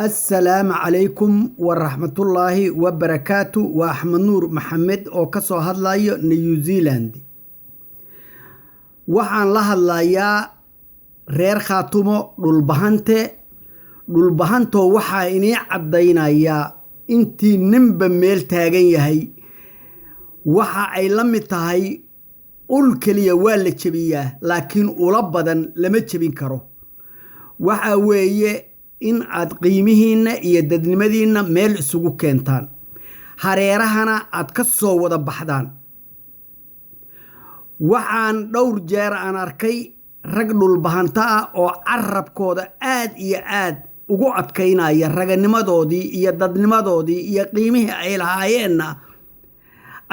السلام عليكم ورحمة الله وبركاته وأحمد نور محمد أو كسو هدلايو نيوزيلاند waxaan la hadlayaa reer khaatumo dhulbahantoo waxaa inii caddaynayaa intii ninba meel taagan yahay waxa ay la mid tahay ul keliya waa la jebiyaa laakiin ula badan lama jebin karo waxa weeye in aad qiimihiinna iyo dadnimadiinna meel isugu keentaan hareerahana aad ka soo wada baxdaan waxaan dhowr jeer aan arkay rag dhulbahanta ah oo carabkooda aad iyo aad ugu adkaynaya raganimadoodii iyo dadnimadoodii iyo qiimihii ay lahaayeenna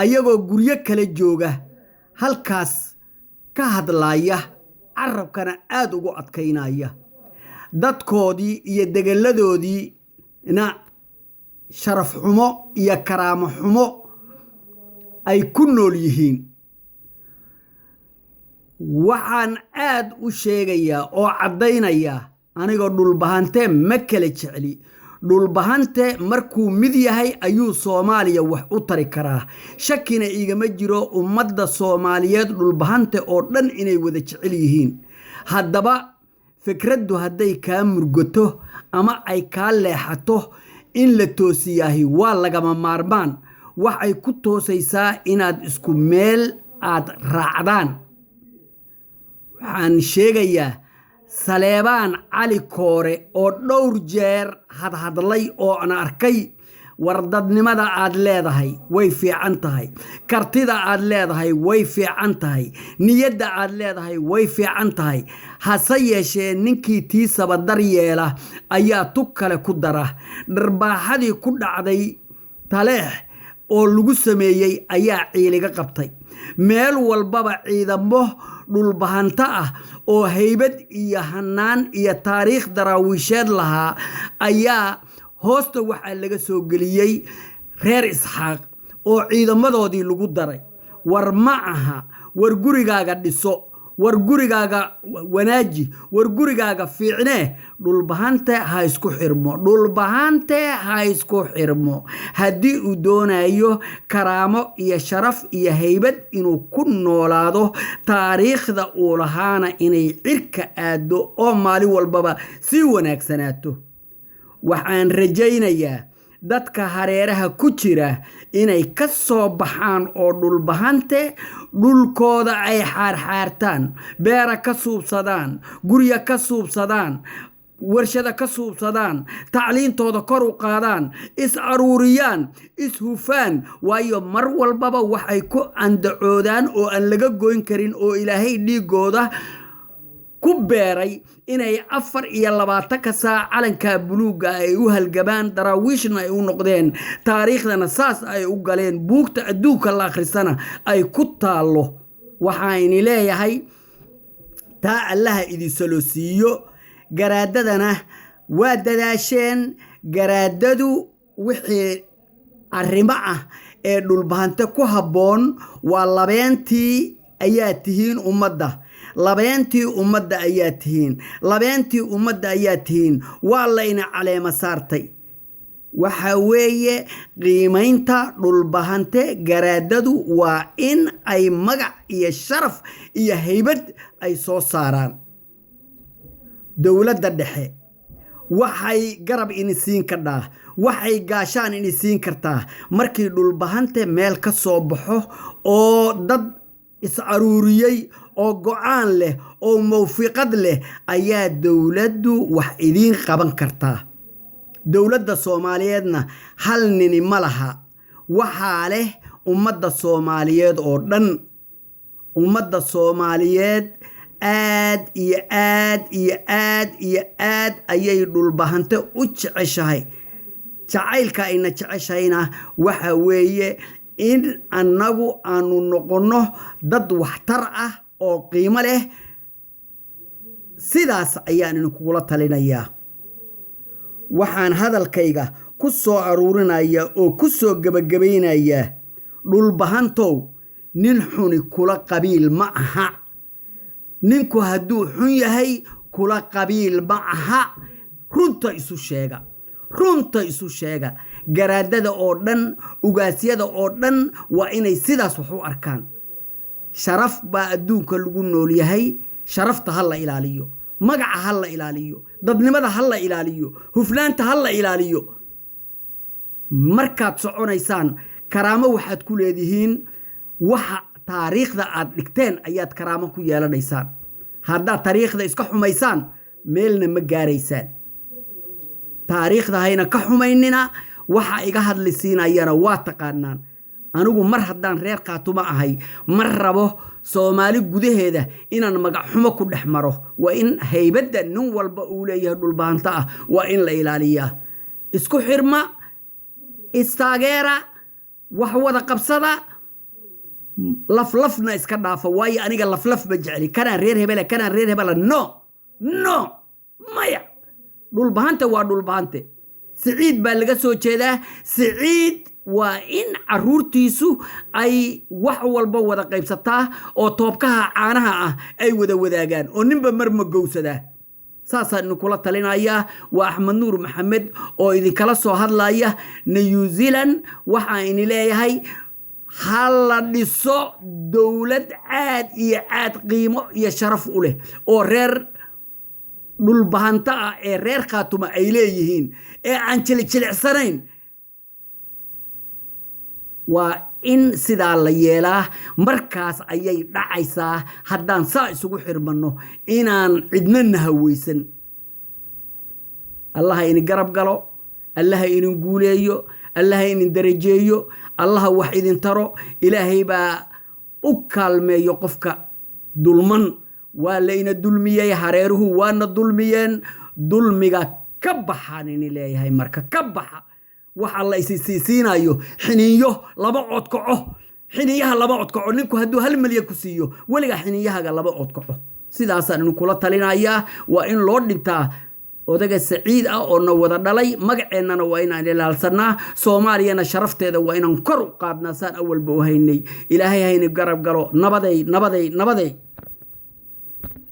ayagoo guryo kala jooga halkaas ka hadlaaya carabkana aad ugu adkaynaya dadkoodii iyo degalladoodiina sharaf xumo iyo karaamo xumo ay ku nool yihiin waxaan aad u sheegayaa oo caddaynayaa anigoo dhulbahante ma kala jecli dhulbahante markuu mid yahay ayuu Soomaaliya wax u tari karaa shakina igama jiro ummadda Soomaaliyeed dhulbahante oo dhan inay wada jecel yihiin haddaba fikraddu hadday kaa murgoto ama ay kaa leexato in la toosiyahay waa lagama maarmaan waxay ku toosaysaa inaad isku meel aad raacdaan waxaan sheegayaa Saleebaan Cali Koore oo dhowr jeer hadlay oo aan arkay wardadnimada aad leedahay way fiican tahay kartida aad leedahay way fiican tahay niyadda aad leedahay way fiican tahay hase yeeshee ninkii tiisaba daryeela ayaa tug kale ku dara dharbaaxadii ku dhacday Taleex oo lagu sameeyay ayaa ciiliga qabtay meel walbaba ciidamo dhulbahanta ah oo haybad iyo hanaan iyo taariikh daraawiisheed lahaa ayaa hoosta waxaa laga soo geliyay reer Isxaaq oo ciidamadoodii lagu daray war ma aha war gurigaaga dhiso war gurigaaga wanaaji war gurigaaga fiicnee dhulbahante ha isku xirmo haddii uu doonayo karaamo iyo sharaf iyo haybad inuu ku noolaado taariikhda uu lahaana inay cirka aado oo maalin walbaba si wanaagsanaato waxaan rajaynayaa dadka hareeraha ku jira inay ka soo baxaan oo dhulbahante dhulkooda ay xaarxaartaan beera ka suubsadaan gurya ka suubsadaan warshada ka suubsadaan tacliintooda kor u qaadaan is aruuriyaan is hufaan waayo mar walbaba waxay ku andacoodaan oo aan laga goyn karin oo ilaahay dhiigooda ku beeray inay 24 saac calanka buluuga ay u halgabaan daraawiishna ay u noqdeen taariikhdana saas ay u galeen buugta adduunka la akhrisana ay ku taalo waxaan leeyahay taa allaha idin soo siiyo garaadadana waa dadaasheen garaadadu wixii arrimo ah ee dhulbahante ku habboon waa labeentii ayaa tihiin ummadda labeentii ummadda ayaa tihiin waa layna caleema saartay waxa weeye qiimaynta dhulbahante garaadadu waa in ay magac iyo sharaf iyo haybad ay soo saaraan dowladda dhexe waxay garab inisiin kadhaa waxay gaashaan inisiin kartaa markii dhulbahante meel ka soo baxo oo dad is aruuriyay oo go'aan leh oo mawfiiqad leh ayaa dawladdu wax idin qaban kartaa dawladda Soomaaliyeedna hal nini ma laha waxaa leh ummadda Soomaaliyeed oo dhan ummadda Soomaaliyeed aad iyo aad iyo aad iyo aad ayay dhulbahante u jeceshahay jacaylka ayna jeceshayna waxa weeye in annagu aanu noqono dad waxtar ah oo qiimo leh sidaas ayaan idinkugula talinayaa waxaan hadalkayga ku soo aruurinayaa oo ku soo gabagabaynayaa dhulbahantow nin xuni kula qabiil ma aha ninku hadduu xun yahay kula qabiil ma aha runta isu sheega runta isu sheega garaadada oo dhan ugaasyada oo dhan waa inay sidaas wax u arkaan sharaf baa adduunka lagu nool yahay sharafta ha la ilaaliyo magaca ha la ilaaliyo dadnimada ha la ilaaliyo hufnaanta ha la ilaaliyo markaad soconaysaan karaamo waxaad ku leedihiin waxa taariikhda aad dhigteen ayaad karaamo ku yeelanaysaan haddaad taariikhda iska xumaysaan meelna ma gaaraysaan taariikhda hayna ka xumaynina waxa iga hadlisiinayana waa taqaanaan anigu mar haddaan reer Khaatumo ahay mar rabo Soomaali gudaheeda inaan magac xumo ku dhex maro waa in haybadda nin walba uu leeyahay dhulbaanta ah waa in la ilaaliyaa isku xirma istaageera wax wada qabsada laflafna iska dhaafa waayo aniga laflaf ma jecli kanaan reer hebela no maya dhulbaanta waa dhulbaante Siciid baa laga soo jeedaa Siciid waa in caruurtiisu ay wax walba wada qaybsataa oo toobkaha caanaha ah ay wada wadaagaan oo ninba mar ma gowsada saasaan kula talinayaa waa Axmed Nuur Maxamed oo idinkala soo hadlaya New Zealand waxa in leeyahay hala dhiso dawlad aad iyo aad qiimo iyo sharaf u leh oo reer dhulbaanta ah ee reer Khaatumo ay leeyihiin ee aan jilicsanayn waa in sidaa la yeelaa markaas ayay dhacaysaa haddaan saa isugu xirmanno inaan cidna hawaysan Allah in garab galo Allah in guuleeyo Allah in darajeeyo Allah wax idin taro Ilaahay baa u kaalmeeyo qofka dulman waa la ina dulmiyay hareeruhu waana dulmiyeen dulmiga ka baxaan in leeyahay marka ka baxa waxa la isiisiinayo xiniyo laba cod kaco xiniyaha laba cod kaco ninku haduu 1 milyan ku siiyo waliga xiniyaha laba cod kaco sidaas aan kula talinayaa waa in loo dhintaa odaga Saciid ah oo na wada dhalay magaceennana waa inaan ilaalsanaa Soomaaliyana sharafteeda waa inaan kor u qaadnaa saan awalba u haynay Ilaahay hayna garab galo nabaday